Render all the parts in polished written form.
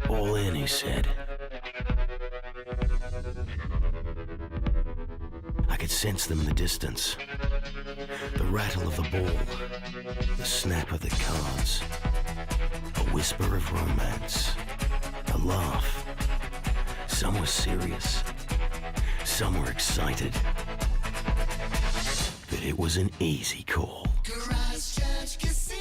All in, he said. I could sense them in the distance. The rattle of the ball, the snap of the cards, a whisper of romance, a laugh. Some were serious, some were excited. But it was an easy call. Garage Church Casino.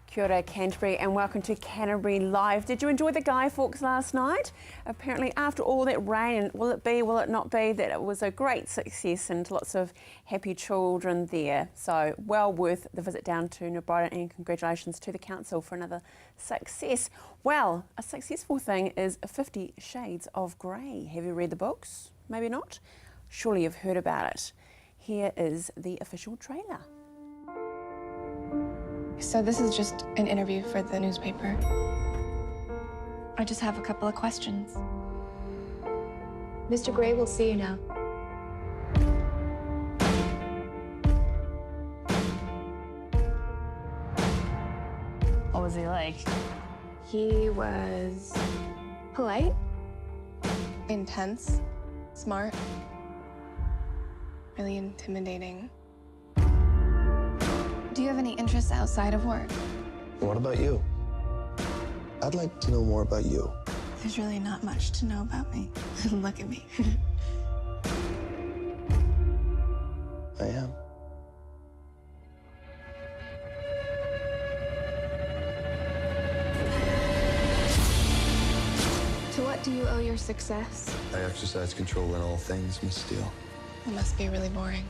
Kia ora, Canterbury, and welcome to Canterbury Live. Did you enjoy the Guy Fawkes last night? Apparently, after all that rain, will it be, will it not be, that it was a great success and lots of happy children there. So, well worth the visit down to New Brighton, and congratulations to the council for another success. Well, a successful thing is 50 Shades of Grey. Have you read the books? Maybe not? Surely you've heard about it. Here is the official trailer. So this is just an interview for the newspaper. I just have a couple of questions. Mr. Grey will see you now. What was he like? He was polite, intense, smart, really intimidating. Do you have any interests outside of work? What about you? I'd like to know more about you. There's really not much to know about me. Look at me. I am. To what do you owe your success? I exercise control in all things, Miss Steele. It must be really boring.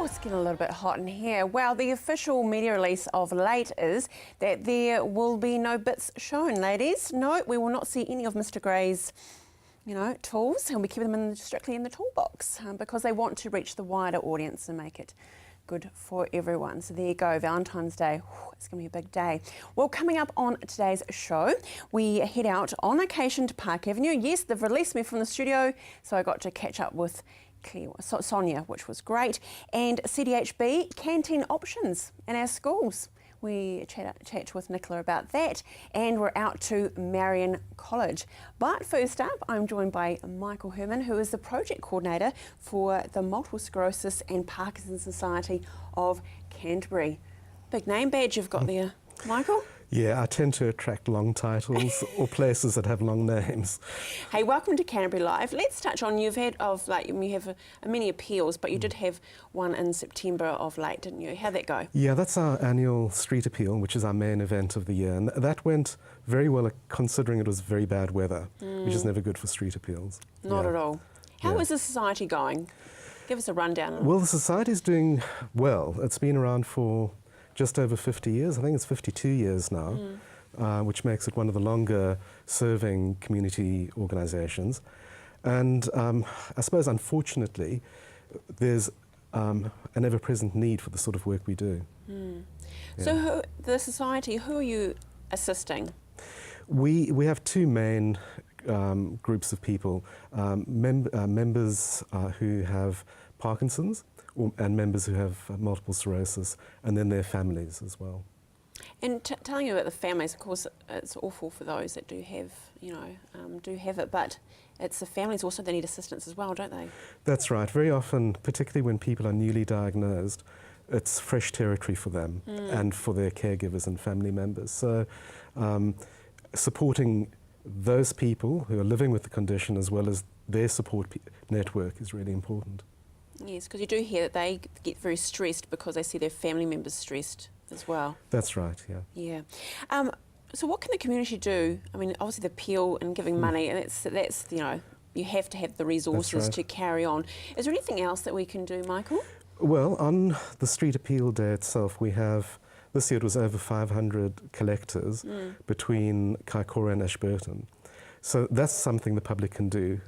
It's getting a little bit hot in here. Well, the official media release of late is that there will be no bits shown, ladies. No, we will not see any of Mr. Grey's, tools. He'll be keeping them strictly in the toolbox because they want to reach the wider audience and make it good for everyone. So there you go, Valentine's Day. It's going to be a big day. Well, coming up on today's show, we head out on occasion to Park Avenue. Yes, they've released me from the studio, so I got to catch up with Sonia, which was great, and CDHB canteen options in our schools. We chat with Nicola about that, and we're out to Marion College. But first up, I'm joined by Michael Herman, who is the project coordinator for the Multiple Sclerosis and Parkinson's Society of Canterbury. Big name badge you've got there, Michael. Yeah, I tend to attract long titles or places that have long names. Hey, welcome to Canterbury Live. Let's touch on, you have many appeals, but you did have one in September of late, didn't you? How'd that go? Yeah, that's our annual street appeal, which is our main event of the year. And that went very well, considering it was very bad weather, which is never good for street appeals. Not at all. How is the society going? Give us a rundown. Well, the society's doing well. It's been around for just over 50 years. I think it's 52 years now, which makes it one of the longer serving community organisations. And I suppose, unfortunately, there's an ever-present need for the sort of work we do. Yeah. So the society, who are you assisting? We have two main groups of people, members who have Parkinson's, and members who have multiple sclerosis, and then their families as well. And telling you about the families, of course, it's awful for those that do have, it, but it's the families also that need assistance as well, don't they? That's right. Very often, particularly when people are newly diagnosed, it's fresh territory for them and for their caregivers and family members. So supporting those people who are living with the condition as well as their support network is really important. Yes, because you do hear that they get very stressed because they see their family members stressed as well. That's right, yeah. Yeah. So what can the community do? I mean, obviously the appeal and giving money, and that's you have to have the resources to carry on. Is there anything else that we can do, Michael? Well, on the street appeal day itself, we have, this year it was over 500 collectors between Kaikoura and Ashburton. So that's something the public can do.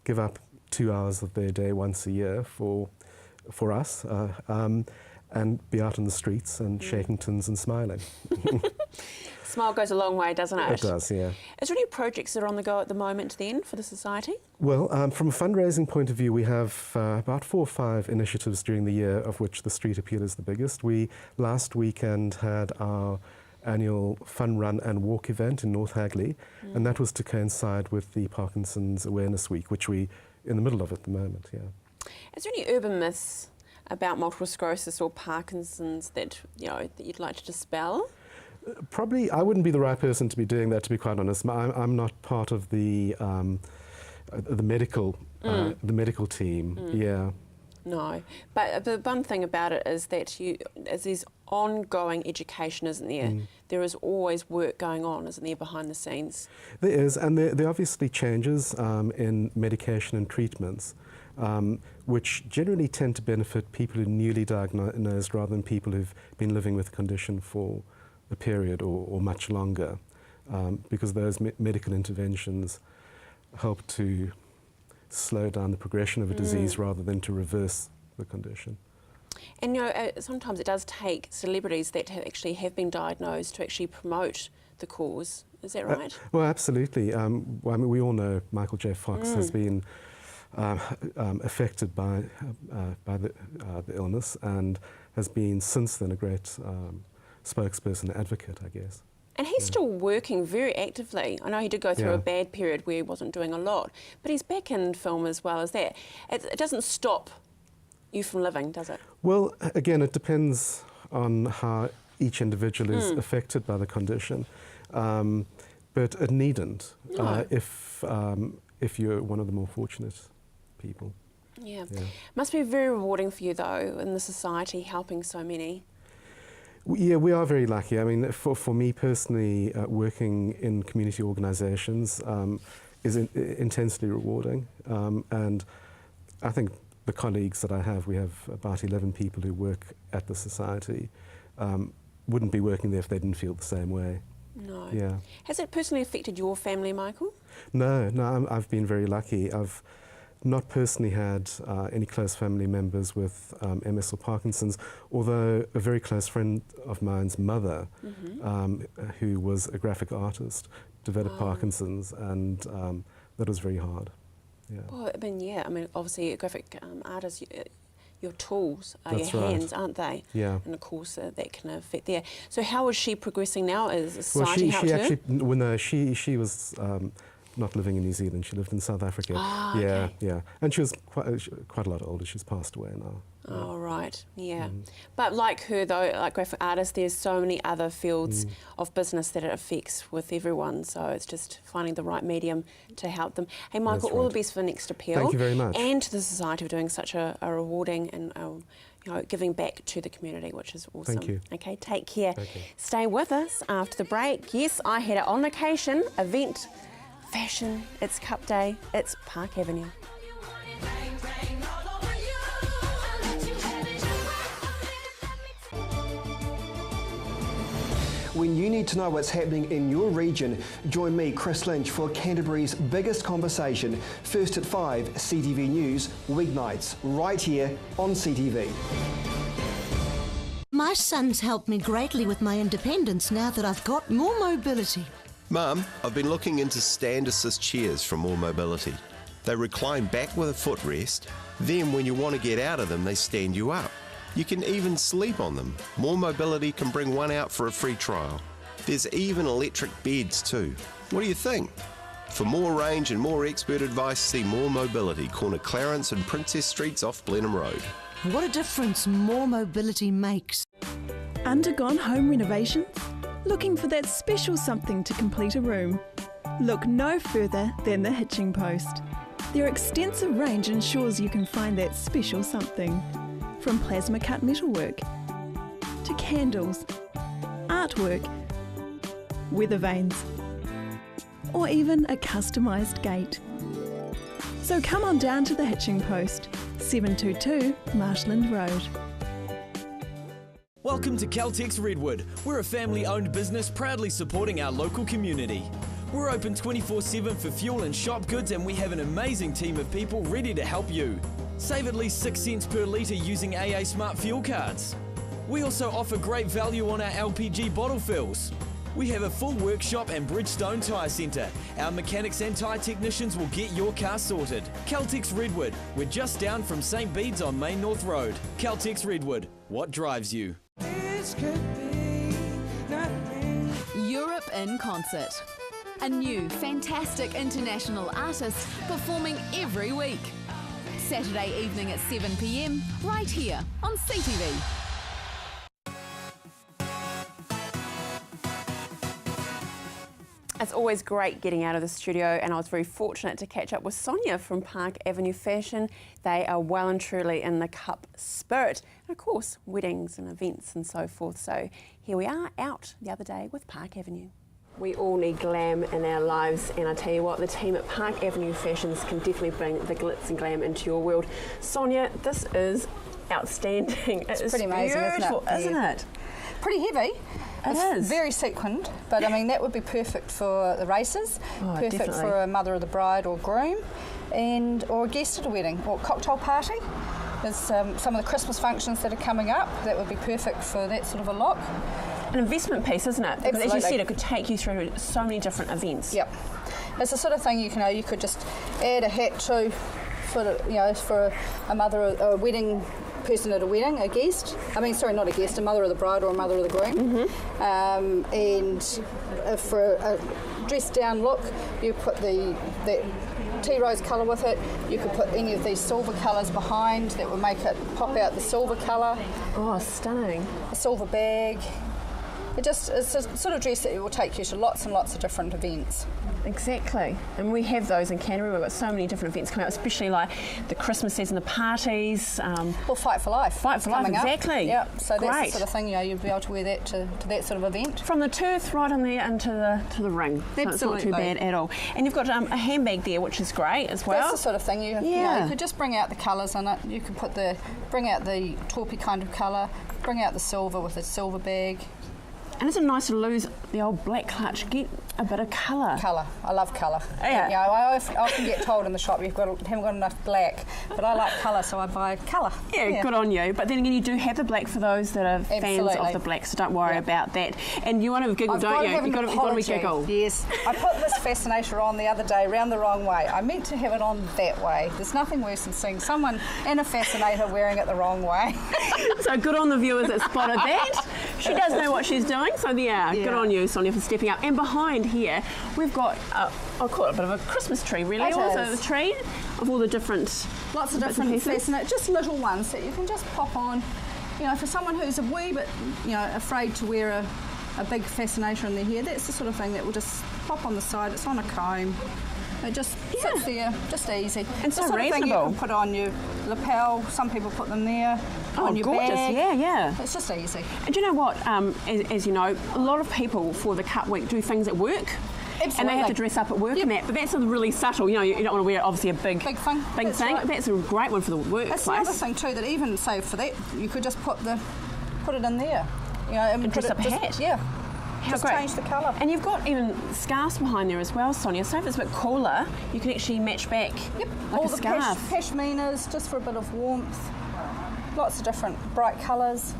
Give up 2 hours of their day once a year for us, and be out in the streets and shaking tins and smiling. Smile goes a long way, doesn't it? It does, yeah. Is there any projects that are on the go at the moment then for the Society? Well, from a fundraising point of view, we have about 4 or 5 initiatives during the year, of which the Street Appeal is the biggest. We last weekend had our annual fun run and walk event in North Hagley, and that was to coincide with the Parkinson's Awareness Week, which we're in the middle of at the moment, yeah. Is there any urban myths about multiple sclerosis or Parkinson's that you'd like to dispel? Probably, I wouldn't be the right person to be doing that, to be quite honest. I'm not part of the medical team. Yeah. No, but the one thing about it is that there's ongoing education, isn't there? There is always work going on, isn't there, behind the scenes? There is, and there are obviously changes in medication and treatments, which generally tend to benefit people who are newly diagnosed rather than people who've been living with the condition for a period or much longer, because those medical interventions help to slow down the progression of a disease rather than to reverse the condition. And sometimes it does take celebrities that actually have been diagnosed to actually promote the cause. Is that right? Well, absolutely. I mean, we all know Michael J. Fox has been affected by the illness and has been since then a great spokesperson, advocate, I guess. And he's still working very actively. I know he did go through a bad period where he wasn't doing a lot, but he's back in film as well as that. It doesn't stop you from living, does it? Well, again, it depends on how each individual is affected by the condition, but it needn't if you're one of the more fortunate people. Yeah. Must be very rewarding for you, though, in the Society, helping so many. Yeah, we are very lucky. I mean, for me personally, working in community organisations is intensely rewarding. And I think the colleagues that I have, we have about 11 people who work at the Society, wouldn't be working there if they didn't feel the same way. No. Yeah. Has it personally affected your family, Michael? No, I've been very lucky. I've not personally had any close family members with MS or Parkinson's, although a very close friend of mine's mother, who was a graphic artist, developed Parkinson's, and that was very hard. Yeah. Well, I mean, obviously, a graphic artist, your tools are That's your right. hands, aren't they? Yeah. And of course, that can affect there. So, how is she progressing now? Is the Well, Society helped her? she was not living in New Zealand. She lived in South Africa. Okay. Yeah, and she was quite a lot older. She's passed away now. Oh, right, yeah. But like her, though, like graphic artists, there's so many other fields of business that it affects with everyone. So it's just finding the right medium to help them. Hey, Michael, all the best for Next Appeal. Thank you very much. And to the Society for doing such a rewarding and giving back to the community, which is awesome. Thank you. Okay, take care. Thank you. Stay with us after the break. Yes, I had it on occasion, event, fashion, it's Cup Day, it's Park Avenue. When you need to know what's happening in your region, join me, Chris Lynch, for Canterbury's biggest conversation, first at 5, CTV News, weeknights, right here on CTV. My son's helped me greatly with my independence now that I've got more mobility. Mum, I've been looking into stand assist chairs from More Mobility. They recline back with a footrest, then when you want to get out of them, they stand you up. You can even sleep on them. More Mobility can bring one out for a free trial. There's even electric beds too. What do you think? For more range and more expert advice, see More Mobility, corner Clarence and Princess Streets off Blenheim Road. What a difference more mobility makes. Undergone home renovations? Looking for that special something to complete a room? Look no further than the Hitching Post. Their extensive range ensures you can find that special something. From plasma cut metalwork to candles, artwork, weather vanes, or even a customised gate. So come on down to the Hitching Post, 722 Marshland Road. Welcome to Caltex Redwood. We're a family-owned business proudly supporting our local community. We're open 24/7 for fuel and shop goods, and we have an amazing team of people ready to help you. Save at least 6 cents per litre using AA Smart Fuel cards. We also offer great value on our LPG bottle fills. We have a full workshop and Bridgestone Tyre Centre. Our mechanics and tyre technicians will get your car sorted. Caltex Redwood. We're just down from St Bede's on Main North Road. Caltex Redwood. What drives you? Europe in concert. A new, fantastic international artist performing every week. Saturday evening at 7 p.m, right here on CTV. It's always great getting out of the studio, and I was very fortunate to catch up with Sonia from Park Avenue Fashion. They are well and truly in the cup spirit. And of course, weddings and events and so forth. So here we are out the other day with Park Avenue. We all need glam in our lives, and I tell you what, the team at Park Avenue Fashions can definitely bring the glitz and glam into your world. Sonia, this is outstanding. It's pretty amazing, isn't it? Pretty heavy. It is. Very sequined, but I mean that would be perfect for the races, perfect definitely. for a mother of the bride or groom, or a guest at a wedding or cocktail party. There's some of the Christmas functions that are coming up that would be perfect for that sort of a look. An investment piece, isn't it? Because Absolutely. as you said, it could take you through so many different events. Yep. It's the sort of thing you could just add a hat to for a mother or a wedding person at a wedding, a guest. Not a guest, a mother of the bride or a mother of the groom. And for a dressed down look, you put that tea rose colour with it. You could put any of these silver colours behind that would make it pop out the silver colour. Oh, stunning. A silver bag. It's a sort of dress that will take you to lots and lots of different events. Exactly, and we have those in Canterbury. We've got so many different events coming up, especially like the Christmas season, the parties. Well, Fight for Life. Fight for Life, exactly. Yeah, so Great. that's the sort of thing, you'd be able to wear that to that sort of event. From the turf right on there into the ring. So it's not too bad at all. And you've got a handbag there, which is great as well. That's the sort of thing you could just bring out the colours in it. You could bring out the taupey kind of colour, bring out the silver with a silver bag. And isn't it nice to lose the old black clutch, get a bit of colour? Colour. I love colour. Yeah. I often get told in the shop haven't got enough black, but I like colour, so I buy colour. Yeah, good on you. But then again, you do have the black for those that are fans of the black, so don't worry about that. And you want to giggle, don't you? You've got to giggle. Yes. I put this fascinator on the other day round the wrong way. I meant to have it on that way. There's nothing worse than seeing someone in a fascinator wearing it the wrong way. So good on the viewers that spotted that. She does know what she's doing, so good on you, Sonia, for stepping up. And behind here, we've got, I'll call it a bit of a Christmas tree, really. Also, the tree of all the different lots of different fascinators, just little ones that you can just pop on. For someone who's a wee bit, afraid to wear a big fascinator in their hair, that's the sort of thing that will just pop on the side. It's on a comb. It just sits there, just easy. And so sort of thing you reasonable. can put on your lapel. Some people put them there. On your gorgeous. bag. Yeah. It's just easy. And do you know what? As you know, a lot of people for the Cup Week do things at work. Absolutely. And they have to dress up at work and that, but that's really subtle. You don't want to wear obviously a big thing. That's right. That's a great one for the workplace. That's another thing too, that even say for that, you could just put it in there. And dress up a hat. Yeah. How just great. Change the colour. And you've got even scarves behind there as well, Sonia. So if it's a bit cooler, you can actually match back like all a the scarf. pashminas, just for a bit of warmth. Lots of different bright colours.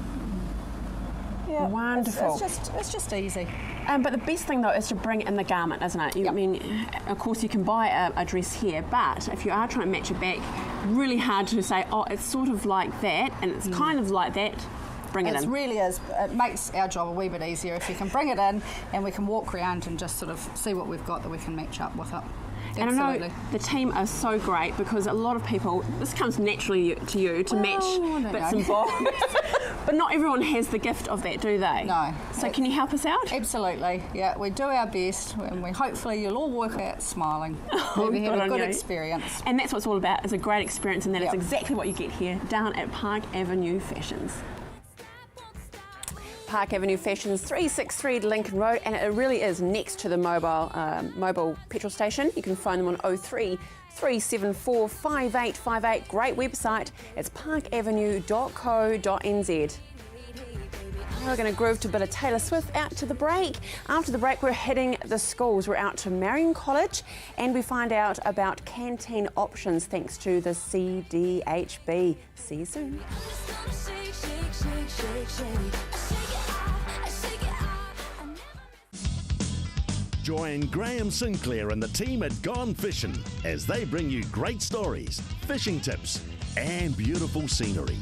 Yeah, wonderful. It's just easy. But the best thing though is to bring in the garment, isn't it? I mean, of course you can buy a dress here, but if you are trying to match it back, really hard to say, oh, it's sort of like that, and it's kind of like that. Bring it in. It really is. It makes our job a wee bit easier if you can bring it in and we can walk around and just sort of see what we've got that we can match up with it. And I know the team are so great because a lot of people, this comes naturally to you to match bits and bobs, but not everyone has the gift of that, do they? No. So can you help us out? Absolutely, yeah. We do our best and hopefully you'll all walk out smiling. Maybe have a good experience. And that's what it's all about, is a great experience, and that is exactly what you get here down at Park Avenue Fashions. Park Avenue Fashions, 363 Lincoln Road, and it really is next to the mobile petrol station. You can phone them on 03 374 5858. Great website. It's parkavenue.co.nz. We're going to groove to a bit of Taylor Swift out to the break. After the break, we're hitting the schools. We're out to Marion College and we find out about canteen options thanks to the CDHB. See you soon. Join Graham Sinclair and the team at Gone Fishing as they bring you great stories, fishing tips and beautiful scenery.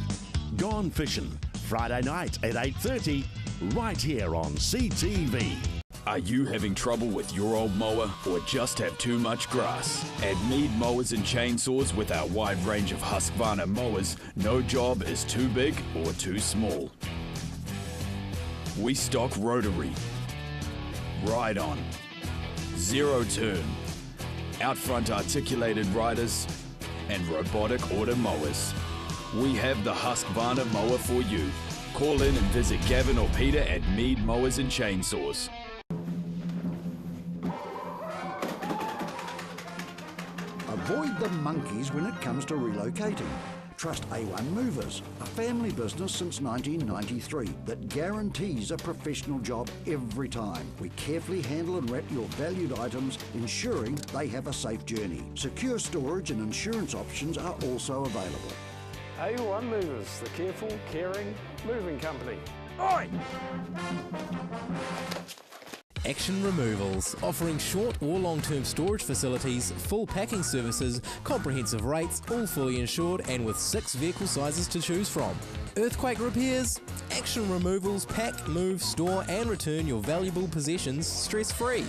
Gone Fishing, Friday night at 8:30, right here on CTV. Are you having trouble with your old mower or just have too much grass? At Mead Mowers and Chainsaws, with our wide range of Husqvarna mowers, no job is too big or too small. We stock rotary, ride-on, zero turn, out front articulated riders, and robotic order mowers. We have the Husqvarna mower for you. Call in and visit Gavin or Peter at Mead Mowers and Chainsaws. Avoid the monkeys when it comes to relocating. Trust A1 Movers, a family business since 1993 that guarantees a professional job every time. We carefully handle and wrap your valued items, ensuring they have a safe journey. Secure storage and insurance options are also available. A1 Movers, the careful, caring moving company. Oi! Action Removals, offering short or long-term storage facilities, full packing services, comprehensive rates, all fully insured and with 6 vehicle sizes to choose from. Earthquake repairs? Action Removals pack, move, store and return your valuable possessions stress-free.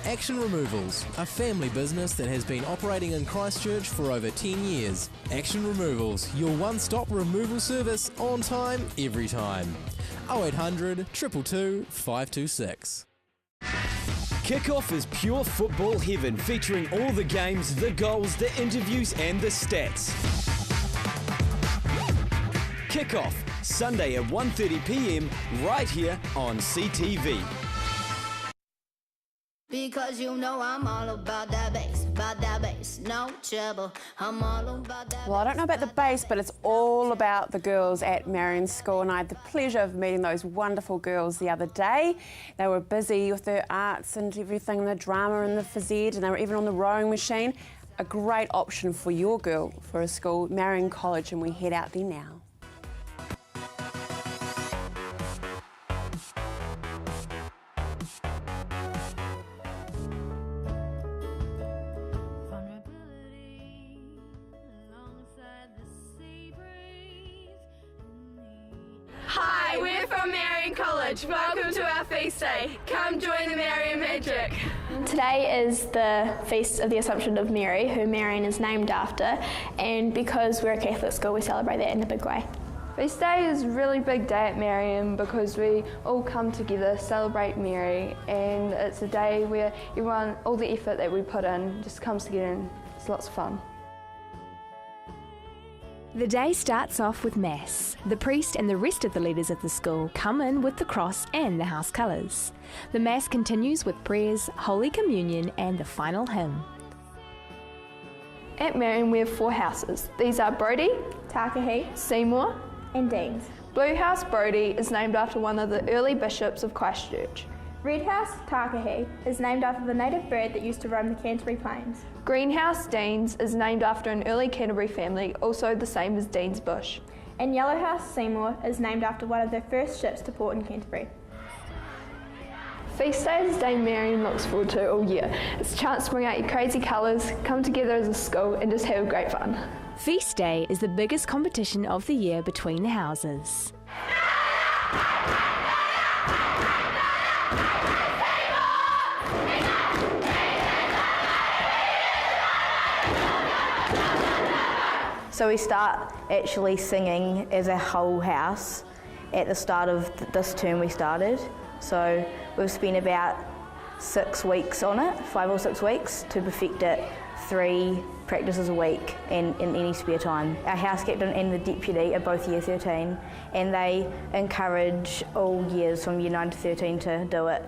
Action Removals, a family business that has been operating in Christchurch for over 10 years. Action Removals, your one-stop removal service on time, every time. 0800 222 526. Kickoff is pure football heaven, featuring all the games, the goals, the interviews and the stats. Kickoff, Sunday at 1:30 p.m, right here on CTV. Because you know I'm all about that bass, no trouble. I'm all about that. Well, I don't know about the bass, but it's all about the girls at Marion School, and I had the pleasure of meeting those wonderful girls the other day. They were busy with their arts and everything, the drama and the phys ed, and they were even on the rowing machine. A great option for your girl for a school, Marion College, and we head out there now. Hi, we're from Marion College. Welcome to our feast day. Come join the Marion Magic. Today is the Feast of the Assumption of Mary, who Marion is named after, and because we're a Catholic school, we celebrate that in a big way. Feast day is a really big day at Marion because we all come together, celebrate Mary, and it's a day where everyone, all the effort that we put in just comes together and it's lots of fun. The day starts off with Mass. The priest and the rest of the leaders of the school come in with the cross and the house colours. The Mass continues with prayers, Holy Communion and the final hymn. At Marion we have 4 houses. These are Brodie, Takahi, Seymour and Deans. Blue House Brodie is named after one of the early bishops of Christchurch. Red House Takahi is named after the native bird that used to roam the Canterbury Plains. Greenhouse Deans is named after an early Canterbury family, also the same as Deans Bush. And Yellow House Seymour is named after one of the first ships to port in Canterbury. Feast Day is the day Marion looks forward to all year. It's a chance to bring out your crazy colours, come together as a school and just have great fun. Feast Day is the biggest competition of the year between the houses. So we start actually singing as a whole house at the start of this term we started. So we've spent about 6 weeks on it, 5 or 6 weeks, to perfect it, 3 practices a week and in any spare time. Our house captain and the deputy are both year 13 and they encourage all years from year 9 to 13 to do it.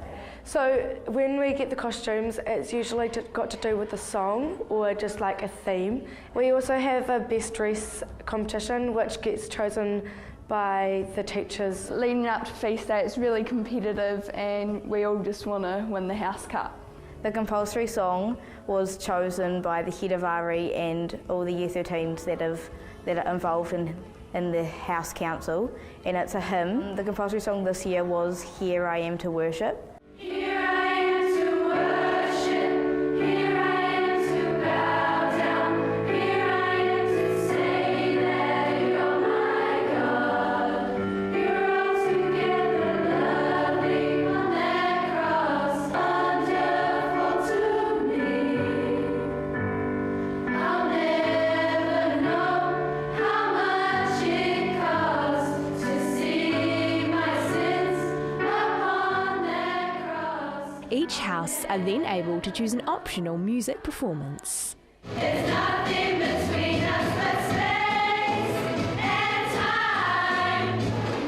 So when we get the costumes, it's usually got to do with a song or just like a theme. We also have a best dress competition which gets chosen by the teachers. Leading up to feast day, it's really competitive and we all just want to win the house cup. The compulsory song was chosen by the head of RE and all the Year 13s that are involved in the House Council, and it's a hymn. The compulsory song this year was Here I Am to Worship. Here I am to worship, here I am to bow down, here I am to say that you're my God. You're altogether lovely on that cross, wonderful to me. I'll never know how much it costs to see my sins upon that cross. Each house are then able to choose an optional music performance. There's nothing between us but space and time.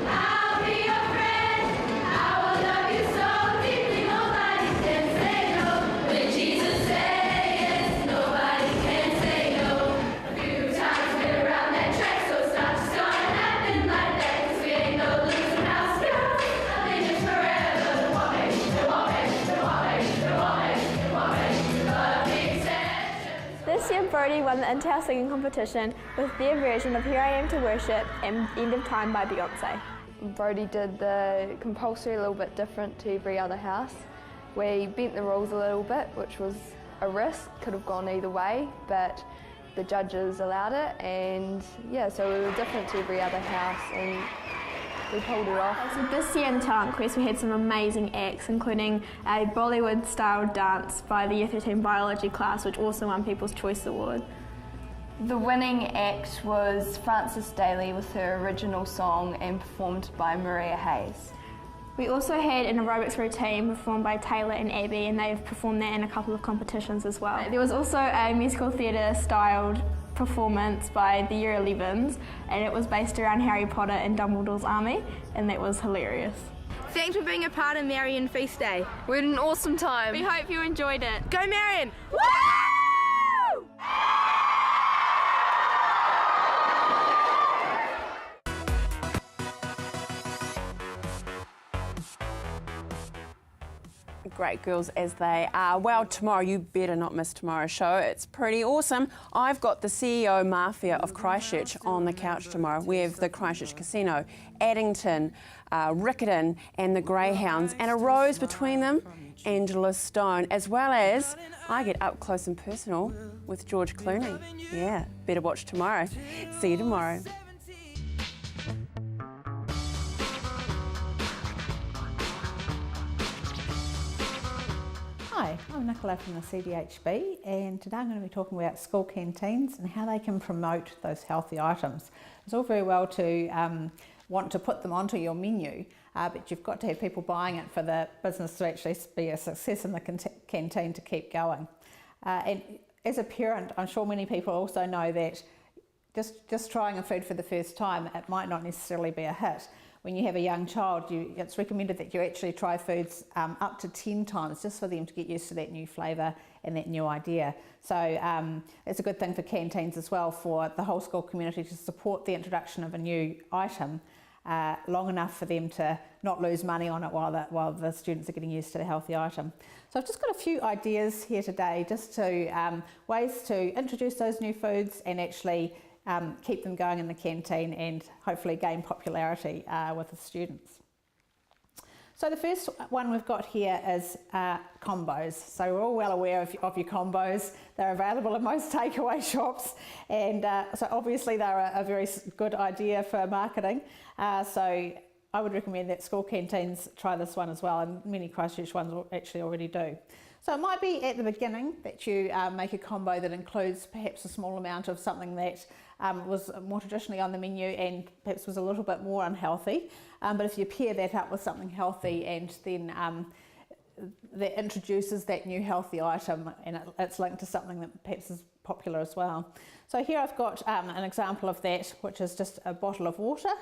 I'll be your friend. I will love you so deeply. Nobody can say no. When Jesus says yes, nobody can say no. A few times been around that track, so it's not just gonna happen like that. 'Cause we ain't no losing house girls. Nothing is forever. They want me, they want me, they want me, they want me, they want me. But big exceptions. This year Brody won the Inter-House singing competition with their version of Here I Am to Worship and End of Time by Beyonce. Brody did the compulsory a little bit different to every other house. We bent the rules a little bit, which was a risk, could have gone either way, but the judges allowed it, and yeah, so we were different to every other house and we pulled it off. So this year in the Talent Quest we had some amazing acts, including a Bollywood style dance by the Year 13 biology class, which also won People's Choice Award. The winning act was Frances Daly with her original song and performed by Maria Hayes. We also had an aerobics routine performed by Taylor and Abby, and they've performed that in a couple of competitions as well. There was also a musical theatre styled performance by the Year 11s, and it was based around Harry Potter and Dumbledore's army, and that was hilarious. Thanks for being a part of Marion Feast Day. We had an awesome time. We hope you enjoyed it. Go Marion! Woo! Great girls as they are. Well, tomorrow, you better not miss tomorrow's show. It's pretty awesome. I've got the CEO Mafia of Christchurch on the couch tomorrow. We have the Christchurch Casino, Addington, Riccarton and the Greyhounds, and a rose between them, Angela Stone, as well as I get up close and personal with George Clooney. Yeah, better watch tomorrow. See you tomorrow. Hi, I'm Nicola from the CDHB, and today I'm going to be talking about school canteens and how they can promote those healthy items. It's all very well to want to put them onto your menu, but you've got to have people buying it for the business to actually be a success in the canteen to keep going. And as a parent, I'm sure many people also know that just trying a food for the first time, it might not necessarily be a hit. When you have a young child, it's recommended that you actually try foods up to 10 times just for them to get used to that new flavour and that new idea. So it's a good thing for canteens as well, for the whole school community to support the introduction of a new item long enough for them to not lose money on it while the students are getting used to the healthy item. So I've just got a few ideas here today just to ways to introduce those new foods and actually keep them going in the canteen and hopefully gain popularity with the students. So the first one we've got here is combos. So we're all well aware of your combos. They're available in most takeaway shops, and so obviously they're a very good idea for marketing. So I would recommend that school canteens try this one as well, and many Christchurch ones actually already do. So it might be at the beginning that you make a combo that includes perhaps a small amount of something that was more traditionally on the menu and perhaps was a little bit more unhealthy. But if you pair that up with something healthy and then that introduces that new healthy item, and it's linked to something that perhaps is popular as well. So here I've got an example of that, which is just a bottle of water,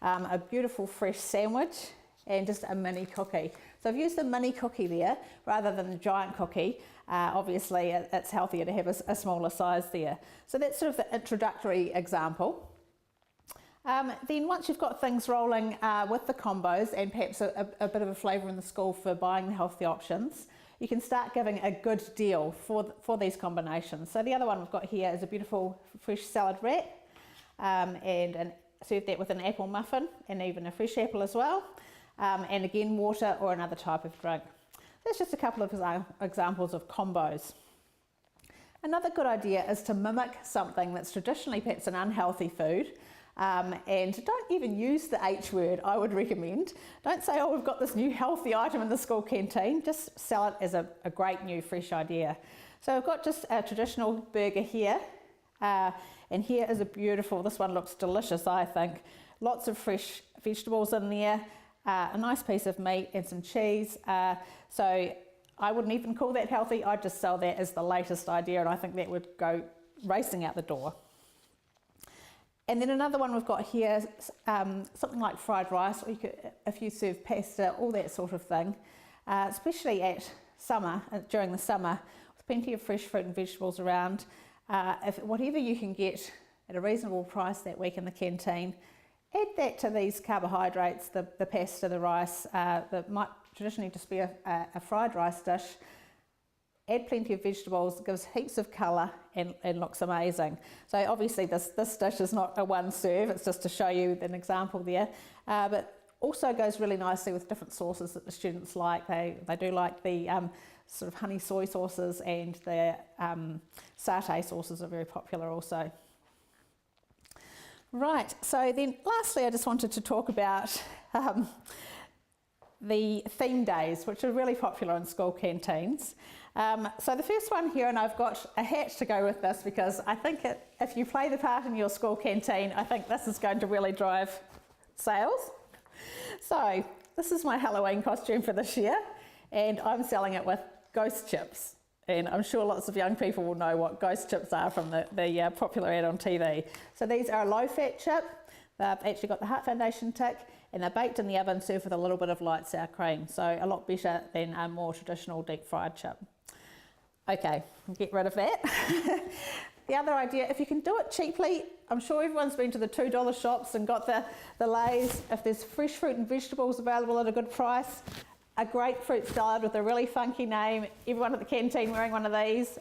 a beautiful fresh sandwich, and just a mini cookie. So I've used the mini cookie there rather than the giant cookie. Obviously it's healthier to have a smaller size there. So that's sort of the introductory example. Then once you've got things rolling with the combos and perhaps a bit of a flavour in the school for buying the healthy options, you can start giving a good deal for these combinations. So the other one we've got here is a beautiful fresh salad wrap, and serve that with an apple muffin and even a fresh apple as well, and again water or another type of drink. That's just a couple of examples of combos. Another good idea is to mimic something that's traditionally perhaps an unhealthy food, and don't even use the H word, I would recommend. Don't say, oh, we've got this new healthy item in the school canteen, just sell it as a great new fresh idea. So I've got just a traditional burger here, and here is a beautiful, this one looks delicious I think. Lots of fresh vegetables in there, a nice piece of meat and some cheese. So I wouldn't even call that healthy, I'd just sell that as the latest idea, and I think that would go racing out the door. And then another one we've got here, something like fried rice, or you could, if you serve pasta, all that sort of thing, especially at summer, during the summer, with plenty of fresh fruit and vegetables around. Whatever you can get at a reasonable price that week in the canteen, add that to these carbohydrates, the pasta, the rice, that might traditionally just be a fried rice dish. Add plenty of vegetables, gives heaps of colour and looks amazing. So obviously this dish is not a one serve, it's just to show you an example there, but also goes really nicely with different sauces that the students like. They do like the sort of honey soy sauces, and the satay sauces are very popular also. Right, so then lastly I just wanted to talk about the theme days, which are really popular in school canteens. So the first one here, and I've got a hat to go with this because I think if you play the part in your school canteen, I think this is going to really drive sales. So this is my Halloween costume for this year, and I'm selling it with ghost chips. And I'm sure lots of young people will know what ghost chips are from the popular ad on TV. So these are a low-fat chip. They've actually got the Heart Foundation tick, and they're baked in the oven, served with a little bit of light sour cream. So a lot better than a more traditional deep-fried chip. Okay, get rid of that. The other idea, if you can do it cheaply, I'm sure everyone's been to the $2 shops and got the Lays. If there's fresh fruit and vegetables available at a good price, a grapefruit salad with a really funky name, everyone at the canteen wearing one of these,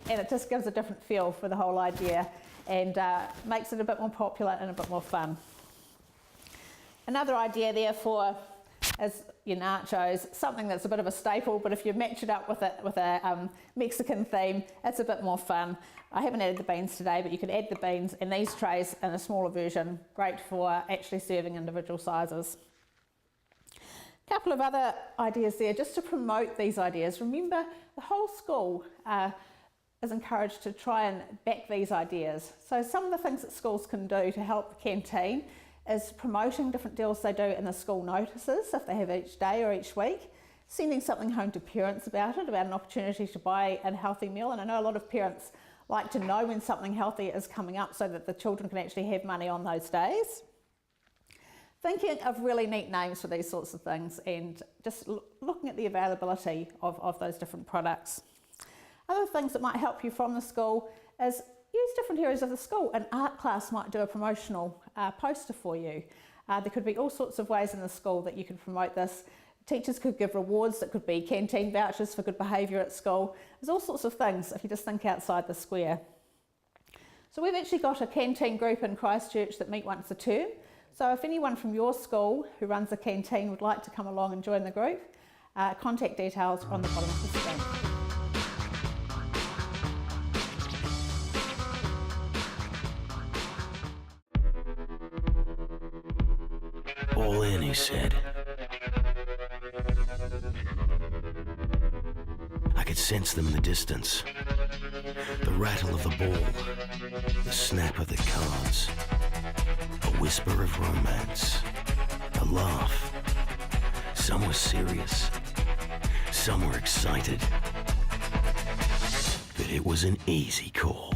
and it just gives a different feel for the whole idea and makes it a bit more popular and a bit more fun. Another idea therefore is your nachos, something that's a bit of a staple, but if you match it up with a Mexican theme, it's a bit more fun. I haven't added the beans today, but you can add the beans in these trays in a smaller version, great for actually serving individual sizes. A couple of other ideas there, just to promote these ideas. Remember, the whole school is encouraged to try and back these ideas. So some of the things that schools can do to help the canteen is promoting different deals they do in the school notices, if they have each day or each week, sending something home to parents about it, about an opportunity to buy a healthy meal. And I know a lot of parents like to know when something healthy is coming up so that the children can actually have money on those days. Thinking of really neat names for these sorts of things, and just looking at the availability of those different products. Other things that might help you from the school is use different areas of the school. An art class might do a promotional poster for you. There could be all sorts of ways in the school that you can promote this. Teachers could give rewards that could be canteen vouchers for good behaviour at school. There's all sorts of things if you just think outside the square. So we've actually got a canteen group in Christchurch that meet once a term. So if anyone from your school who runs a canteen would like to come along and join the group, contact details are on the bottom of the screen. All in, he said. I could sense them in the distance. The rattle of the ball, the snap of the cards, a whisper of romance, a laugh. Some were serious, some were excited. But it was an easy call.